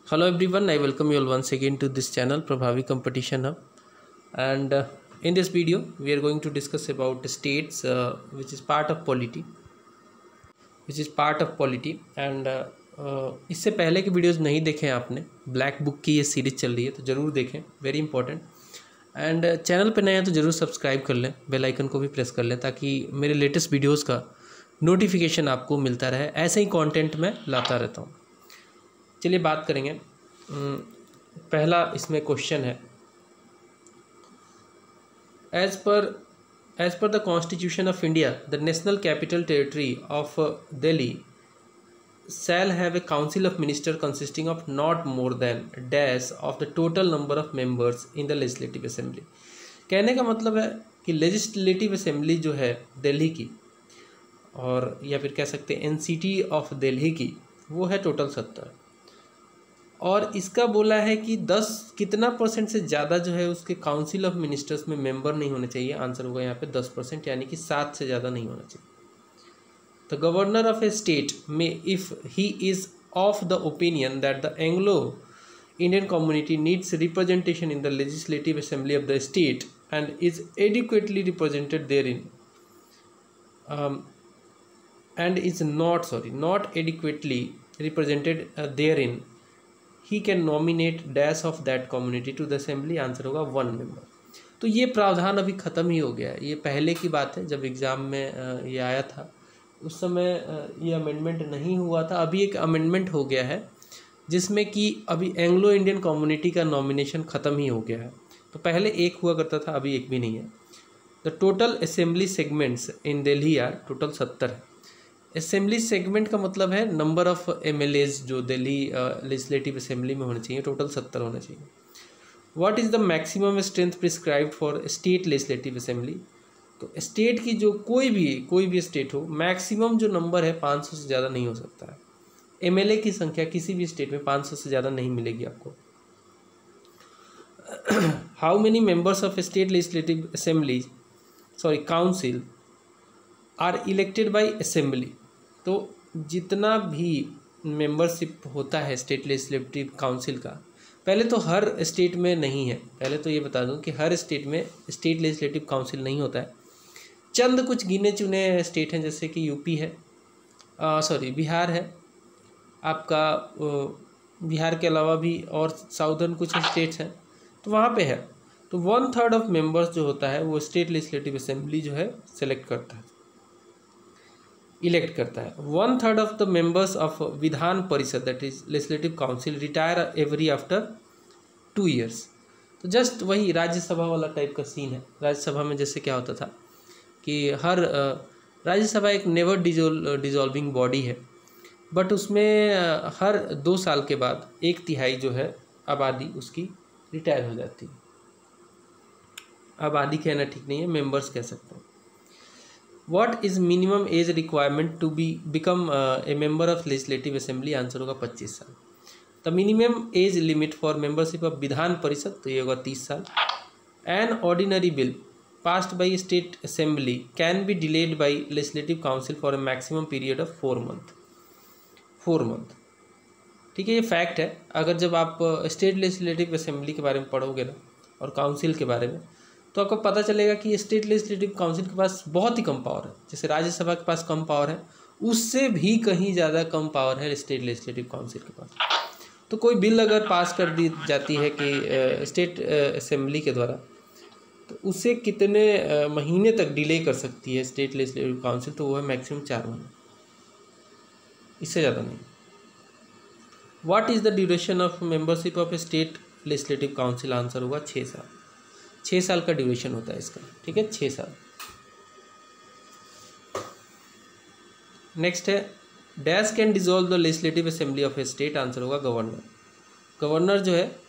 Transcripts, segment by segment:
Hello everyone, I welcome you all once again to this channel Prabhavi Competition Hub. And in this video we are going to discuss about states which is part of polity and इससे पहले की videos नहीं देखे आपने, black book की ये series चल रही है तो ज़रूर देखें, वेरी इंपॉर्टेंट। एंड चैनल पे नए हैं तो ज़रूर सब्सक्राइब कर लें, बेल आइकन को भी प्रेस कर लें ताकि मेरे लेटेस्ट वीडियोस का नोटिफिकेशन आपको मिलता रहे। ऐसे ही कंटेंट मैं लाता रहता हूँ। चलिए बात करेंगे। पहला इसमें क्वेश्चन है, as per the constitution of India the national capital territory of Delhi shall have a council of ministers consisting of not more than dash of the total number of members in the legislative assembly। कहने का मतलब है कि legislative assembly जो है दिल्ली की, और या फिर कह सकते हैं एनसीटी ऑफ दिल्ली की, वो है टोटल 70। और इसका बोला है कि 10 कितना % से ज़्यादा जो है उसके काउंसिल ऑफ मिनिस्टर्स में मेंबर नहीं होने चाहिए। आंसर होगा यहाँ पे 10%, यानी कि 7 से ज़्यादा नहीं होना चाहिए। The governor of a state may, if he is of the opinion that the Anglo-Indian community needs representation in the legislative assembly of the state and is adequately represented therein, and is not adequately represented therein, he can nominate dash of that community to the assembly। Answer होगा 1 member। तो ये प्रावधान अभी ख़त्म ही हो गया है, ये पहले की बात है। जब एग्ज़ाम में ये आया था उस समय ये अमेंडमेंट नहीं हुआ था। अभी एक अमेंडमेंट हो गया है जिसमें कि अभी एंग्लो इंडियन कम्युनिटी का नॉमिनेशन ख़त्म ही हो गया है। तो पहले एक हुआ करता था, अभी एक भी नहीं है। The total assembly segments in Delhi are total 70 है। असेंबली सेगमेंट का मतलब है नंबर ऑफ MLAs जो दिल्ली लेजिस्लेटिव असेंबली में होने चाहिए, टोटल 70 होना चाहिए। What is the maximum strength prescribed for state legislative assembly. तो स्टेट की जो कोई भी स्टेट हो, मैक्सिमम जो नंबर है 500 से ज़्यादा नहीं हो सकता है। MLA की संख्या किसी भी स्टेट में 500 से ज़्यादा नहीं मिलेगी आपको। How many members of state legislative assembly council are elected by assembly. तो जितना भी मेंबरशिप होता है स्टेट लेजिस्लेटिव काउंसिल का, पहले तो हर स्टेट में नहीं है। पहले तो ये बता दूं कि हर स्टेट में स्टेट लेजिस्लेटिव काउंसिल नहीं होता है। चंद कुछ गिने चुने स्टेट हैं, जैसे कि यूपी है, बिहार है आपका, बिहार के अलावा भी और साउदर्न कुछ स्टेट्स हैं, तो वहाँ पे है। तो 1/3 ऑफ मेंबर्स जो होता है वो स्टेट लेजिस्लेटिव असेंबली जो है इलेक्ट करता है। 1/3 of the members of Vidhan परिषद that is legislative council retire every after 2 years। तो जस्ट वही राज्यसभा वाला टाइप का सीन है। राज्यसभा में जैसे क्या होता था कि हर राज्यसभा एक नेवर डिजॉल्विंग बॉडी है, बट उसमें हर 2 साल के बाद 1/3 जो है आबादी उसकी रिटायर हो जाती है। आबादी कहना ठीक नहीं है, मेंबर्स कह सकते हैं। What is minimum age requirement to become a member of legislative assembly. Answer होगा 25 साल। The minimum age limit for membership of Vidhan Parishad, तो ये होगा 30 साल। An ordinary bill passed by state assembly can be delayed by legislative council for a maximum period of 4 month। ठीक है, ये fact है। अगर जब आप स्टेट लेजिस्लेटिव असेंबली के बारे में पढ़ोगे ना और काउंसिल के बारे में, तो आपको पता चलेगा कि स्टेट लेजिस्लेटिव काउंसिल के पास बहुत ही कम पावर है। जैसे राज्यसभा के पास कम पावर है, उससे भी कहीं ज़्यादा कम पावर है स्टेट लेजिस्लेटिव काउंसिल के पास। तो कोई बिल अगर पास कर दी जाती है कि स्टेट असेंबली के द्वारा, तो उसे कितने महीने तक डिले कर सकती है स्टेट लेजिस्लेटिव काउंसिल, तो वो है मैक्सिमम 4 महीने, इससे ज़्यादा नहीं। What is the duration of membership of a state legislative council. Answer होगा 6 साल। 6 साल का ड्यूरेशन होता है इसका। ठीक है, 6 साल। नेक्स्ट है, dash can dissolve the legislative assembly of a state. Answer होगा गवर्नर। गवर्नर जो है,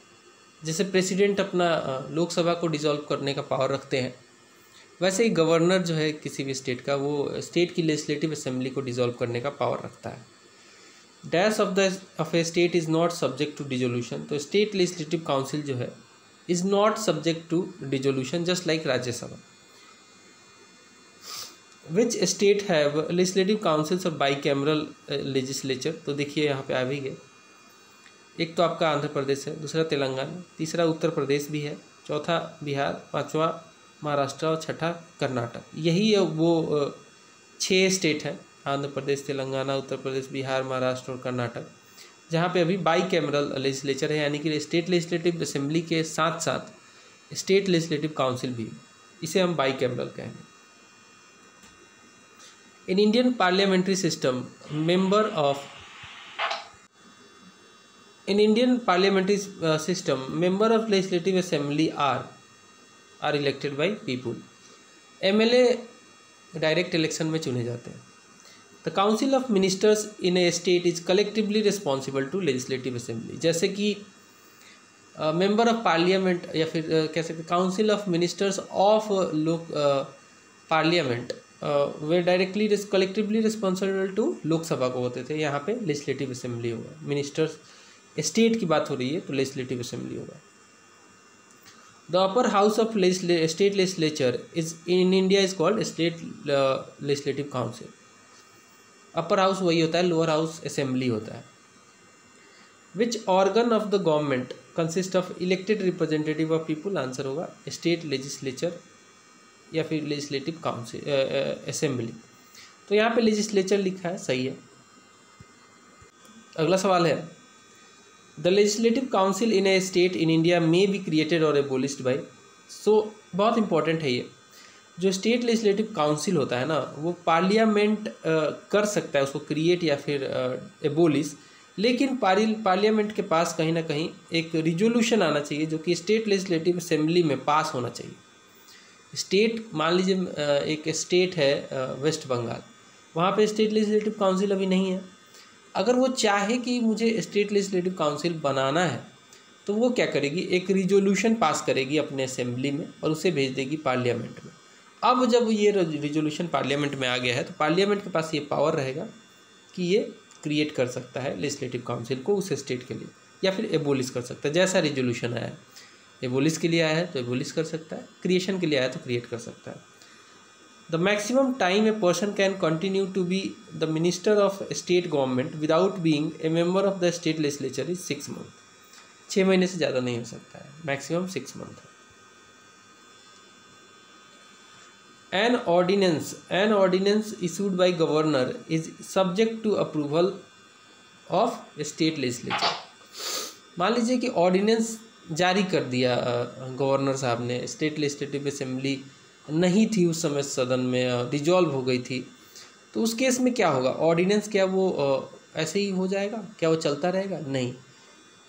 जैसे प्रेसिडेंट अपना लोकसभा को डिसॉल्व करने का पावर रखते हैं, वैसे ही गवर्नर जो है किसी भी स्टेट का, वो स्टेट की लेजिस्लेटिव असेंबली को डिसॉल्व करने का पावर रखता है। Dash of a state is not subject to dissolution. तो स्टेट लेजिस्लेटिव काउंसिल जो है is not subject to dissolution just like Rajya Sabha. Which state have legislative councils और बाई कैमरल लेजिस्लेचर। तो देखिए यहाँ पे आ भी गए, एक तो आपका आंध्र प्रदेश है, दूसरा तेलंगाना, तीसरा उत्तर प्रदेश भी है, चौथा बिहार, पांचवा महाराष्ट्र और छठा कर्नाटक। यही वो 6 स्टेट हैं, आंध्र प्रदेश, तेलंगाना, उत्तर प्रदेश, बिहार, महाराष्ट्र और कर्नाटक, जहाँ पे अभी बाई कैमरल लेजिस्लेचर है, यानी कि स्टेट लेजिस्लेटिव असेंबली के साथ साथ स्टेट लेजिस्लेटिव काउंसिल भी, इसे हम बाई कैमरल कहेंगे। In Indian parliamentary system member of In Indian parliamentary system, member of legislative assembly are elected by people. MLA direct election में चुने जाते हैं। The council of ministers in a state is collectively responsible to legislative assembly. जैसे कि member of parliament या फिर कह सकते council of ministers of parliament way directly collectively responsible to Lok Sabha को होते थे। यहाँ पे legislative assembly होगा। मिनिस्टर्स स्टेट की बात हो रही है तो लेजिस्लेटिव असेंबली होगा। The upper house of state legislature is in India is called state legislative council. Upper house वही होता है, लोअर हाउस असेंबली होता है। Which organ of the government consist of elected representative of people, answer होगा state legislature या फिर legislative council assembly. तो यहाँ पे लेजिस्लेचर लिखा है, सही है। अगला सवाल है, the legislative council in a state in India may be created और एबोलिश्ड बाई। सो बहुत इंपॉर्टेंट है ये, जो स्टेट लेजिस्लेटिव काउंसिल होता है ना, वो पार्लियामेंट कर सकता है उसको क्रिएट या फिर एबोलिश, लेकिन पार्लियामेंट के पास कहीं ना कहीं एक रिजोल्यूशन आना चाहिए जो कि स्टेट लेजिस्लेटिव असेंबली में पास होना चाहिए। स्टेट, मान लीजिए एक स्टेट है वेस्ट बंगाल, वहाँ पे स्टेट लेजिस्लेटिव काउंसिल अभी नहीं है। अगर वो चाहे कि मुझे स्टेट लेजिस्लेटिव काउंसिल बनाना है तो वो क्या करेगी, एक रिजोल्यूशन पास करेगी अपने असेंबली में और उसे भेज देगी पार्लियामेंट में। अब जब ये रिजोल्यूशन पार्लियामेंट में आ गया है तो पार्लियामेंट के पास ये पावर रहेगा कि ये क्रिएट कर सकता है लेजिस्लेटिव काउंसिल को उस स्टेट के लिए, या फिर एबोलिश कर सकता है। जैसा रिजोल्यूशन आया है, एबोलिश के लिए आया है तो एबोलिश कर सकता है, क्रिएशन के लिए आया तो क्रिएट कर सकता है। The maximum time a person can continue to be the minister of state government without being a member of the state legislature is 6 months. 6 महीने से ज़्यादा नहीं हो सकता है, मैक्सिमम 6 मंथ है। An ordinance issued by governor is subject to approval of state legislature. मान लीजिए कि ऑर्डिनेंस जारी कर दिया गवर्नर साहब ने, स्टेट लेजिस्लेटिव असेंबली नहीं थी उस समय, सदन में डिजॉल्व हो गई थी, तो उस केस में क्या होगा, ऑर्डिनेंस क्या वो ऐसे ही हो जाएगा, क्या वो चलता रहेगा? नहीं,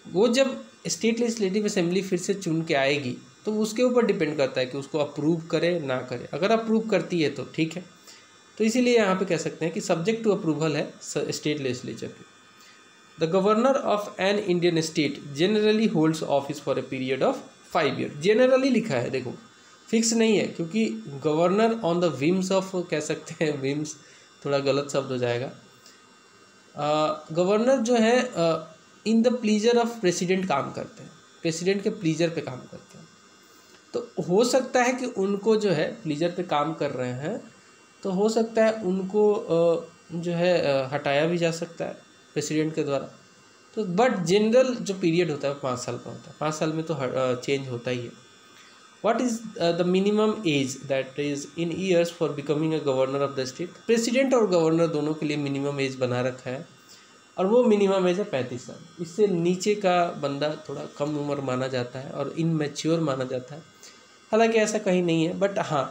वो जब स्टेट लेजिस्लेटिव असेंबली फिर से चुन के आएगी तो उसके ऊपर डिपेंड करता है कि उसको अप्रूव करे ना करे। अगर अप्रूव करती है तो ठीक है, तो इसीलिए यहाँ पे कह सकते हैं कि सब्जेक्ट टू अप्रूवल है स्टेट लेजिस्लेचर की। The governor of an Indian state generally holds office for a period of 5 year. Generally लिखा है, देखो फिक्स नहीं है, क्योंकि governor on the whims of, कह सकते हैं विम्स थोड़ा गलत शब्द हो जाएगा। गवर्नर जो है in the pleaser of president काम करते हैं, प्रेसिडेंट के प्लीजर पे काम करते हैं। तो हो सकता है कि उनको जो है प्लीजर पे काम कर रहे हैं तो हो सकता है उनको जो है हटाया भी जा सकता है प्रेसिडेंट के द्वारा। तो बट जनरल जो पीरियड होता है 5 साल का होता है, 5 साल में तो चेंज होता ही है। What is the minimum age that is in years for becoming a governor of the state? President और गवर्नर दोनों के लिए मिनिमम एज बना रखा है और वो मिनिमम एज है 35 साल। इससे नीचे का बंदा थोड़ा कम उम्र माना जाता है और इनमेच्योर माना जाता है, हालांकि ऐसा कहीं नहीं है, बट हाँ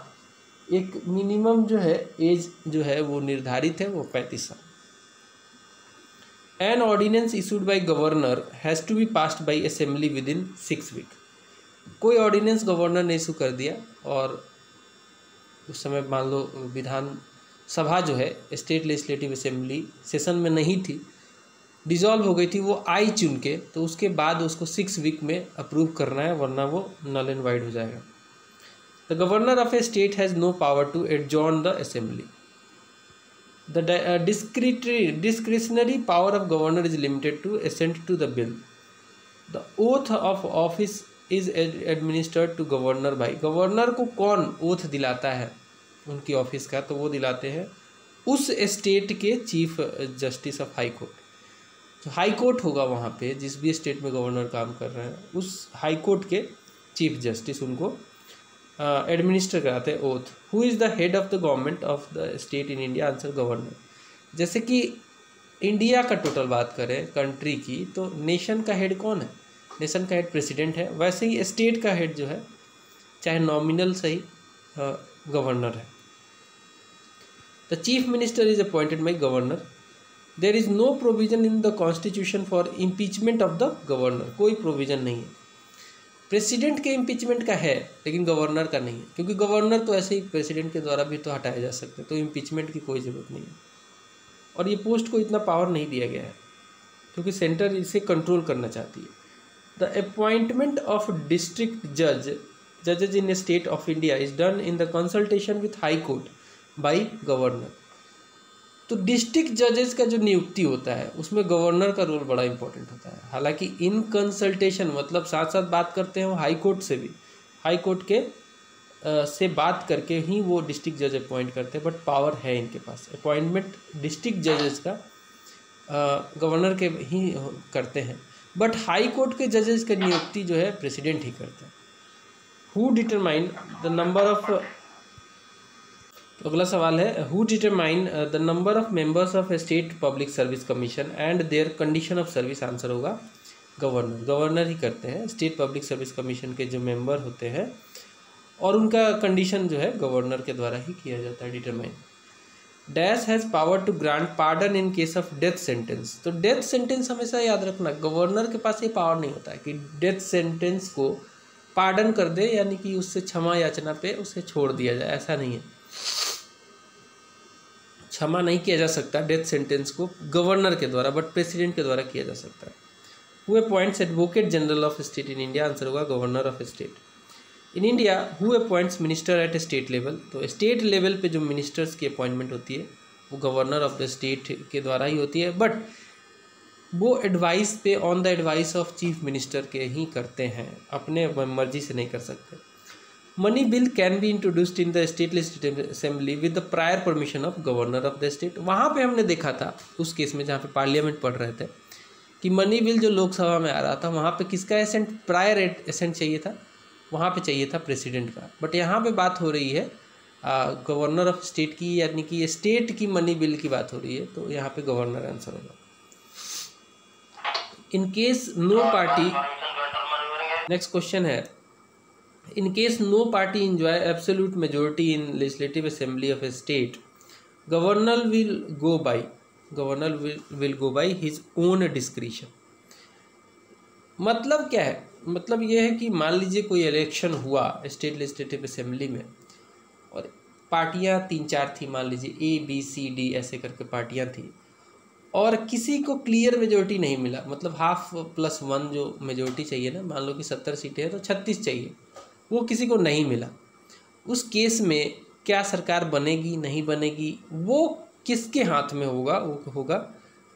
एक मिनिमम जो है एज जो है वो निर्धारित है, वो 35 साल। An ordinance issued by governor has to be passed by assembly within 6 weeks. कोई ऑर्डिनेंस गवर्नर ने इशू कर दिया और उस समय मान लो विधान सभा जो है स्टेट लेजिस्लेटिव असेंबली सेशन में नहीं थी, डिसॉल्व हो गई थी, वो आई चुन के, तो उसके बाद उसको 6 वीक में अप्रूव करना है, वरना वो नल एंड वाइड हो जाएगा। The governor of a state has no power to adjourn the assembly. The discretionary power of governor is limited to assent to the bill. The oath of office is administered to governor by. Governor को कौन oath दिलाता है उनकी office का, तो वो दिलाते हैं उस स्टेट के chief justice of high court. तो हाई कोर्ट होगा वहाँ पे, जिस भी स्टेट में गवर्नर काम कर रहे हैं उस हाई कोर्ट के चीफ जस्टिस उनको एडमिनिस्टर कराते हैं oath. Who is the head of the government of the state in India? Answer governor. जैसे कि इंडिया का टोटल बात करें कंट्री की, तो नेशन का हेड कौन है? नेशन का हेड प्रेसिडेंट है। वैसे ही स्टेट का हेड जो है चाहे नॉमिनल सही गवर्नर है। The chief minister is appointed by governor. There is no provision in the constitution for impeachment of the governor. कोई प्रोविजन नहीं है। प्रेसिडेंट के इम्पीचमेंट का है लेकिन गवर्नर का नहीं है, क्योंकि गवर्नर तो ऐसे ही प्रेसिडेंट के द्वारा भी तो हटाया जा सकते हैं, तो इम्पीचमेंट की कोई ज़रूरत नहीं है। और ये पोस्ट को इतना पावर नहीं दिया गया है क्योंकि सेंटर इसे कंट्रोल करना चाहती है। द अपॉइंटमेंट ऑफ डिस्ट्रिक्ट जजेज in a state of India is done in the consultation with high court by governor. तो डिस्ट्रिक्ट जजेस का जो नियुक्ति होता है उसमें गवर्नर का रोल बड़ा इंपॉर्टेंट होता है। हालांकि इन कंसल्टेशन मतलब साथ साथ बात करते हैं वो हाई कोर्ट से भी, हाई कोर्ट के से बात करके ही वो डिस्ट्रिक्ट जज अपॉइंट करते हैं, बट पावर है इनके पास। अपॉइंटमेंट डिस्ट्रिक्ट जजेस का गवर्नर के ही करते हैं, बट हाई कोर्ट के जजेस की नियुक्ति जो है प्रेसिडेंट ही करते हैं। Who determine the number of, अगला सवाल है, who determine the number of members of state public service commission and there condition of service? Answer होगा गवर्नर। गवर्नर ही करते हैं। स्टेट पब्लिक सर्विस कमीशन के जो मेंबर होते हैं और उनका कंडीशन जो है गवर्नर के द्वारा ही किया जाता है determine. Dash has power to grant pardon in case of death sentence. तो डेथ सेंटेंस हमेशा याद रखना, गवर्नर के पास ये पावर नहीं होता है कि डेथ सेंटेंस को पार्डन कर दे, यानी कि उससे क्षमा याचना पे उसे छोड़ दिया जाए, ऐसा नहीं है। क्षमा नहीं किया जा सकता डेथ सेंटेंस को गवर्नर के द्वारा, बट प्रेसिडेंट के द्वारा किया जा सकता है। Who appoints advocate general of state in India? Answer होगा governor of state. In India who appoints minister at state level? तो स्टेट लेवल पे जो मिनिस्टर्स की अपॉइंटमेंट होती है वो गवर्नर ऑफ द स्टेट के द्वारा ही होती है, बट वो एडवाइस पे on the advice of chief minister के ही करते हैं, अपने मर्जी से नहीं कर सकते। Money bill can be introduced in the state legislative assembly with the prior permission of governor of the state. वहाँ पे हमने देखा था उस केस में जहाँ पे पार्लियामेंट पढ़ रहे थे कि मनी बिल जो लोकसभा में आ रहा था वहाँ पे किसका एसेंट, प्रायर एसेंट चाहिए था? वहाँ पे चाहिए था प्रेसिडेंट का। बट यहाँ पे बात हो रही है गवर्नर ऑफ स्टेट की, यानी कि स्टेट की मनी बिल की बात हो रही है, तो यहाँ पे गवर्नर आंसर होगा। In case no party, next question है, in case no party enjoy absolute majority in legislative assembly of a state, governor will go by his own discretion। मतलब क्या है? मतलब ये है कि मान लीजिए कोई इलेक्शन हुआ स्टेट लेजिस्लेटिव असेंबली में और पार्टियां 3-4 थी, मान लीजिए ABCD ऐसे करके पार्टियां थी, और किसी को क्लियर मेजोरिटी नहीं मिला, मतलब 1/2+1 जो मेजोरिटी चाहिए ना, मान लो कि 70 सीटें हैं तो 36 चाहिए, वो किसी को नहीं मिला। उस केस में क्या सरकार बनेगी नहीं बनेगी वो किसके हाथ में होगा? वो होगा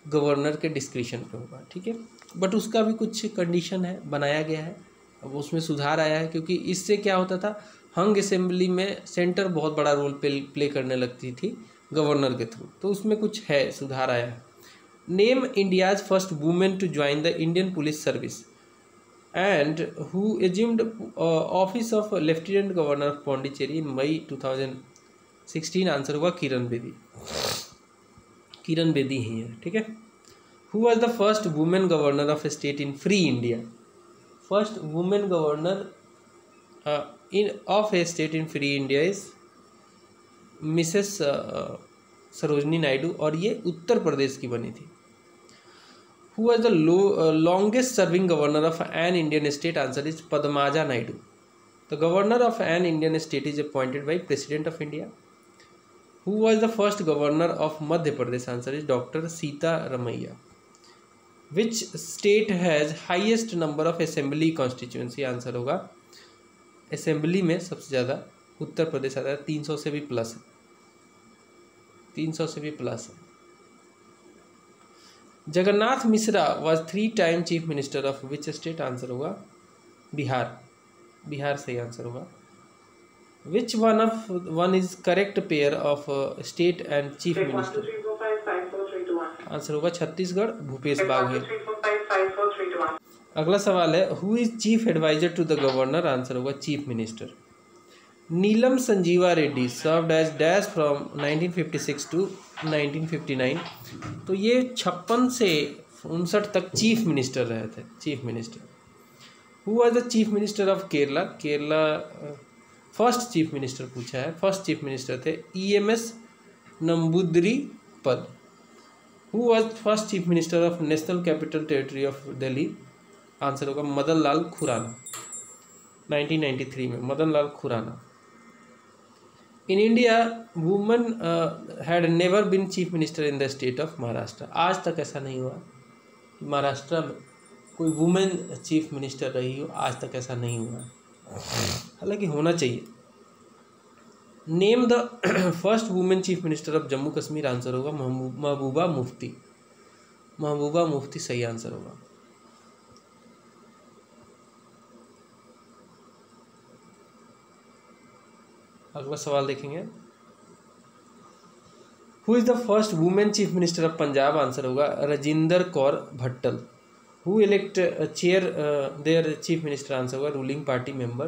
गवर्नर के डिस्क्रिप्शन पे होगा, ठीक है। बट उसका भी कुछ कंडीशन है, बनाया गया है, अब उसमें सुधार आया है, क्योंकि इससे क्या होता था, हंग असेंबली में सेंटर बहुत बड़ा रोल प्ले करने लगती थी गवर्नर के थ्रू, तो उसमें कुछ है, सुधार आया है। Name India's first women to join the Indian police service and who assumed office of Lieutenant Governor of Pondicherry in May 2016? Answer होगा किरण बेदी। किरण बेदी ही है, ठीक है। Who was the first woman governor of a state in free India? First woman governor of a state in free India is Mrs Sarojini Naidu, और ये उत्तर प्रदेश की बनी थी। Who was the longest serving governor of an Indian state? Answer is Padmaja Naidu. The governor of an Indian state is appointed by President of India. Who was the first governor of Madhya Pradesh? Answer is Dr. Sita Ramaiya. Which state has highest number of assembly constituency? Answer होगा assembly में सबसे ज़्यादा उत्तर प्रदेश आता है, 300 से भी plus है, 300 से भी प्लस है। Jagannath Mishra was 3 time chief minister of which state? Answer होगा बिहार। बिहार से आंसर होगा। Which one is correct pair of state and chief minister? Answer होगा छत्तीसगढ़ भूपेश बाघेल। अगला सवाल है, who is chief advisor to the governor, answer होगा chief minister. Neelam Sanjiva Reddy served as dash from 1956 to 1959, तो ये 56 से 59 तक चीफ मिनिस्टर रहे थे, chief minister. Who was the chief minister of Kerala, Kerala first chief minister पूछा है, फर्स्ट चीफ मिनिस्टर थे EMS Namboodiripad. Who was first chief minister of national capital territory of Delhi, answer होगा मदन लाल खुराना, 1993 में Madan Lal Khurana. In India woman had never been chief minister in the state of Maharashtra, आज तक ऐसा नहीं हुआ कि महाराष्ट्र में कोई वुमेन चीफ मिनिस्टर रही हो, आज तक ऐसा नहीं हुआ, हालांकि होना चाहिए। Name the first women chief minister of Jammu Kashmir, answer होगा महबूबा मुफ्ती, महबूबा मुफ्ती सही आंसर होगा। अगला सवाल देखेंगे, who is the first women chief minister of Punjab, answer होगा Rajinder Kaur Bhattal. Who elect chair their chief minister, answer होगा ruling party member.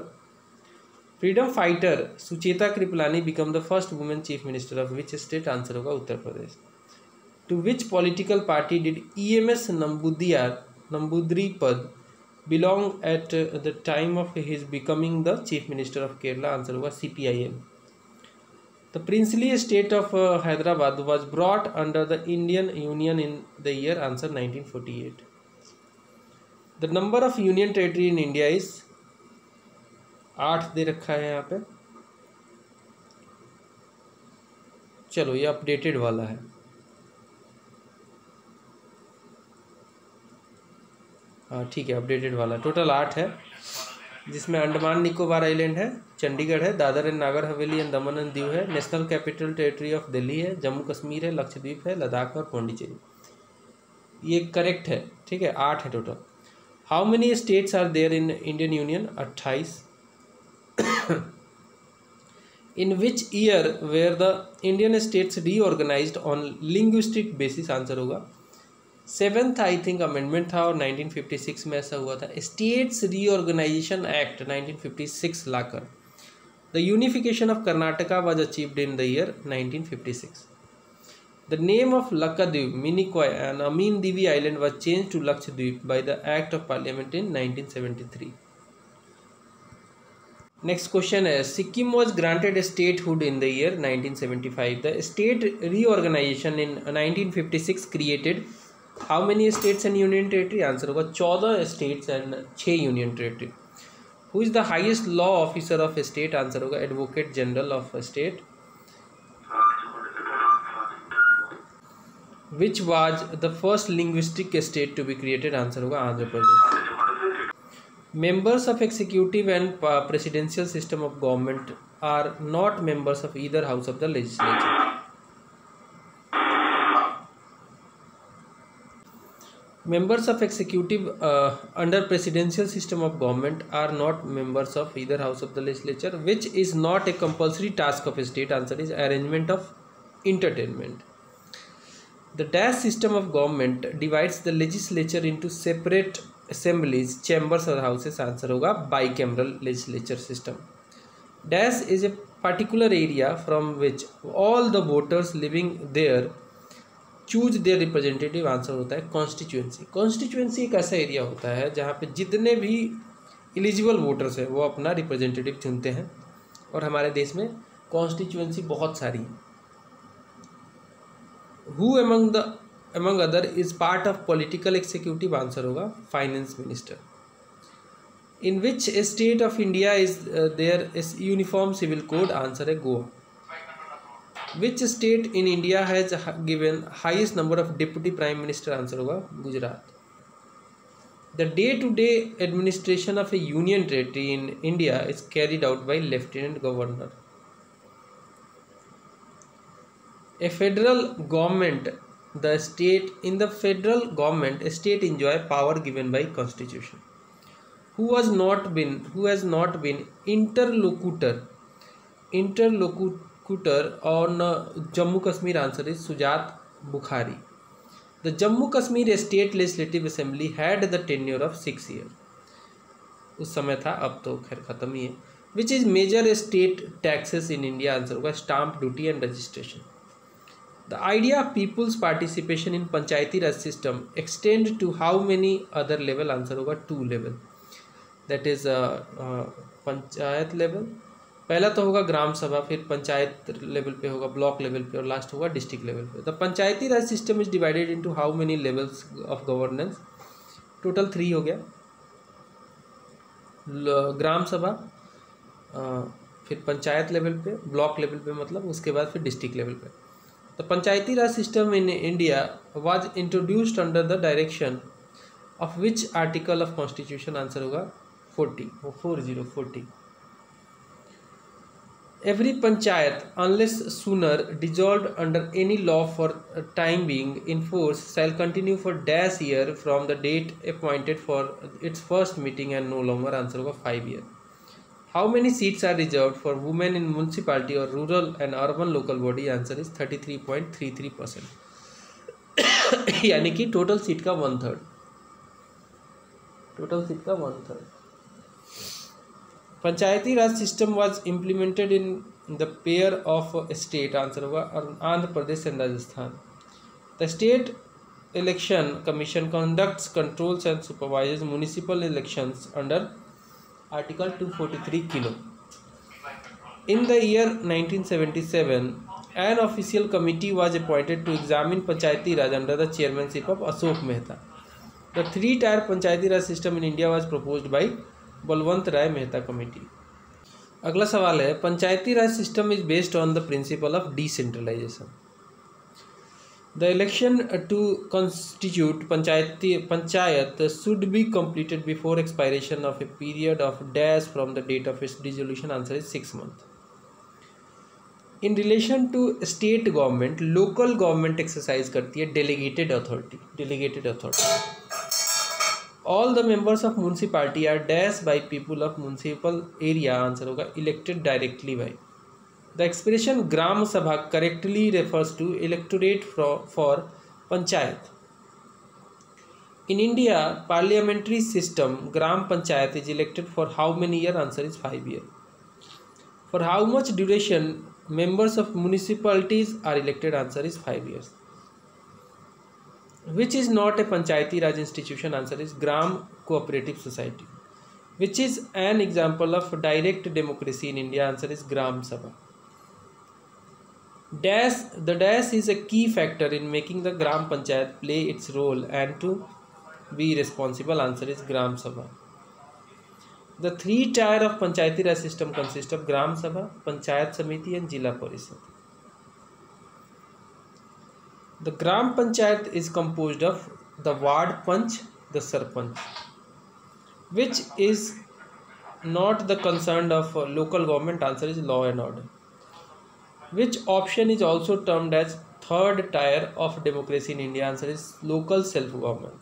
Freedom fighter Sucheta Kripalani become the first women chief minister of which state, answer होगा Uttar Pradesh. To which political party did EMS Namboodiripad belong at the time of his becoming the chief minister of Kerala, answer होगा CPIM. The princely state of Hyderabad was brought under the Indian Union in the year, answer 1948. The number of union territory in India is 8 दे रखा है यहाँ पे, चलो ये updated वाला है। हाँ ठीक है, अपडेटेड वाला टोटल 8 है, जिसमें अंडमान निकोबार आइलैंड है, चंडीगढ़ है, Dadar and Nagar Haveli and Daman and Diu है, national capital territory of Delhi है, जम्मू कश्मीर है, लक्षद्वीप है, लद्दाख और पौंडीचेरी। ये करेक्ट है, ठीक है, 8 है total. How many states are there in Indian union, 28। In which year were the Indian states reorganised on linguistic basis, answer होगा 7th आई थिंक अमेंडमेंट था और 1956 में ऐसा हुआ था। स्टेट्स रीऑर्गेनाइजेशन एक्ट 1956 लाकर the unification of Karnataka was achieved in the year 1956। The name of Lakshadweep Minicoy and Amindivi island was change to Lakshadweep by the act of parliament in 1973। Next question है, Sikkim was granted statehood in the year 1975। The state reorganisation in 1956 created how many states and union territory, answer होगा 14 states and 6 union territory. Who is the highest law officer of state, answer होगा advocate general of state. Which was the first linguistic state to be created, answer होगा Andhra Pradesh. Members of executive and presidential system of government are not members of either house of the legislature. Members of executive under presidential system of government are not members of either house of the legislature, which is not a compulsory task of a state, answer is arrangement of entertainment. The dash system of government divides the legislature into separate assemblies, chambers or houses, answer होगा bicameral legislature system. Dash is a particular area from which all the voters living there choose their representative, answer होता है constituency. Constituency एक ऐसा area होता है जहाँ पे जितने भी एलिजिबल वोटर्स हैं वो अपना रिप्रेजेंटेटिव चुनते हैं, और हमारे देश में कॉन्स्टिट्यूएंसी बहुत सारी है। Who among other is part of political executive, answer होगा finance minister. In which state of India is there is uniform civil code, answer है Goa. Which state in India has given highest number of deputy prime minister, answer होगा Gujarat. The day-to-day administration of a union territory in India is carried out by lieutenant governor. A federal government, the state in the federal government, state enjoy power given by constitution. Who has not been interlocutor on Jammu Kashmir, answer is Sujat Bukhari. The Jammu Kashmir state legislative assembly had the tenure of 6 year. उस समय था, अब तो खैर खत्म ही है। Which is major state taxes in India, answer होगा stamp duty and registration. The idea of people's participation in panchayati Raj system extend to how many other level, answer होगा 2 level, that is panchayat level. पहला तो होगा ग्राम सभा, फिर panchayat level पे होगा, block level पे, और लास्ट होगा डिस्ट्रिक्ट लेवल पे। The Panchayati Raj system is divided into how many levels of governance, total 3 हो गया। ग्राम सभा, फिर पंचायत लेवल पे, ब्लॉक लेवल पे मतलब, उसके बाद फिर डिस्ट्रिक्ट लेवल पे। The Panchayati Raj system in India was introduced under the direction of which article of constitution, answer होगा 40। Every panchayat, unless sooner dissolved under any law for time being in force, shall continue for dash year from the date appointed for its first meeting and no longer, answer होगा 5 year. How many seats are reserved for women in municipality or rural and urban local body, answer is 33.33%. यानी कि total seat का 1/3। पंचायती राज system was implemented in the pair of state, answer होगा Andhra Pradesh and Rajasthan. The state election commission conducts, controls and supervises municipal elections under article 243 kilo. In the year 1977 an official committee was appointed to examine panchayati raj under the chairmanship of Ashok Mehta. The 3-tier panchayati Raj system in India was proposed by Balwant Rai Mehta committee. अगला सवाल है, पंचायती राज system is based on the principle of decentralization. The election to constitute panchayat should be completed before expiration of a period of dash from the date of its dissolution, answer is 6 months। In relation to state government, local government exercise करती है delegated authority. All the members of municipality are dash by people of municipal area, answer होगा elected directly by। The expression gram sabha correctly refers to electorate for panchayat। In India parliamentary system, gram panchayat is elected for how many year, answer is 5 year। For how much duration members of municipalities are elected, answer is 5 years। Which is not a panchayati raj institution, answer is gram cooperative society। Which is an example of direct democracy in India, answer is gram sabha। The dash is a key factor in making the gram panchayat play its role and to be responsible, answer is gram sabha। The 3-tier of panchayati raj system consist of gram sabha, panchayat samiti and jila parishad। The gram panchayat is composed of the ward panch, the sarpanch, which is not the concern of local government, answer is law and order। Which option is also termed as 3rd-tier of democracy in India, answer is local self-government।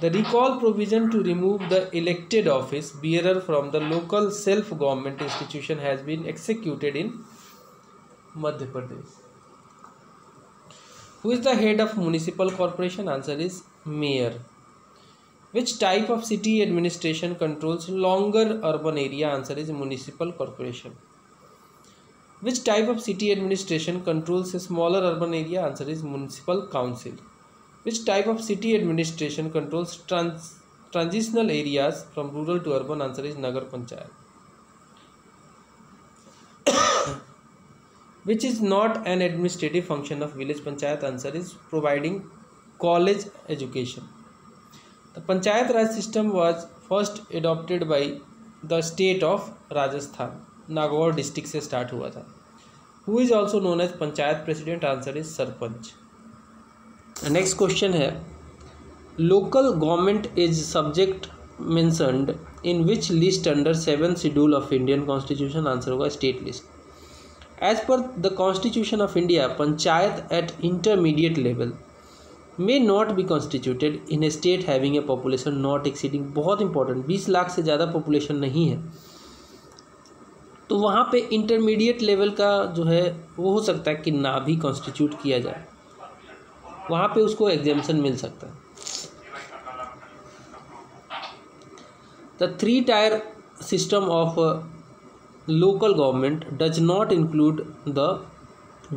The recall provision to remove the elected office bearer from the local self-government institution has been executed in Madhya Pradesh। Who is the head of municipal corporation, answer is mayor। Which type of city administration controls longer urban area, answer is municipal corporation। Which type of city administration controls a smaller urban area, answer is municipal council। Which type of city administration controls transitional areas from rural to urban, answer is nagar panchayat। Which is not an administrative function of village panchayat, answer is providing college education। The panchayat raj system was first adopted by the state of Rajasthan, Nagaur district से start हुआ था। Who is also known as panchayat president, answer is sarpanch. Next question है, local government is subject mentioned in which list under 7th schedule of Indian constitution, answer होगा state list. As per the Constitution of India, panchayat at intermediate level may not be constituted in a state having a population not exceeding, बहुत important, 20 lakh से ज़्यादा population नहीं है, तो वहाँ पे intermediate level का जो है वो हो सकता है कि ना भी कॉन्स्टिट्यूट किया जाए। वहाँ पे उसको एग्जेम्पशन मिल सकता है। The 3 tier system of local government does not include the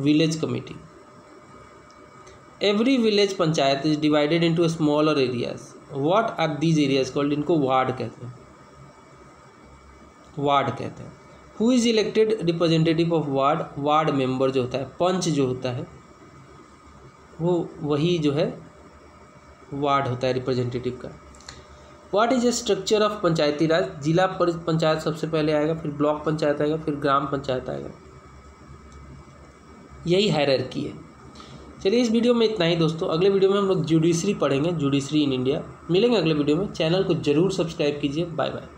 village committee. Every village panchayat is divided into smaller areas. What are these areas called? इनको वार्ड कहते हैं, वार्ड कहते हैं। Who is elected representative of ward? Ward member जो होता है, पंच जो होता है, वो वही जो है वार्ड होता है रिप्रेजेंटेटिव का। What is a structure of panchayati raj? जिला पंचायत सबसे पहले आएगा, फिर ब्लॉक पंचायत आएगा, फिर ग्राम पंचायत आएगा। यही हायरार्की है। चलिए इस वीडियो में इतना ही दोस्तों। अगले वीडियो में हम लोग जुडिशरी पढ़ेंगे, जुडिशरी इन इंडिया। मिलेंगे अगले वीडियो में। चैनल को जरूर सब्सक्राइब कीजिए। Bye bye.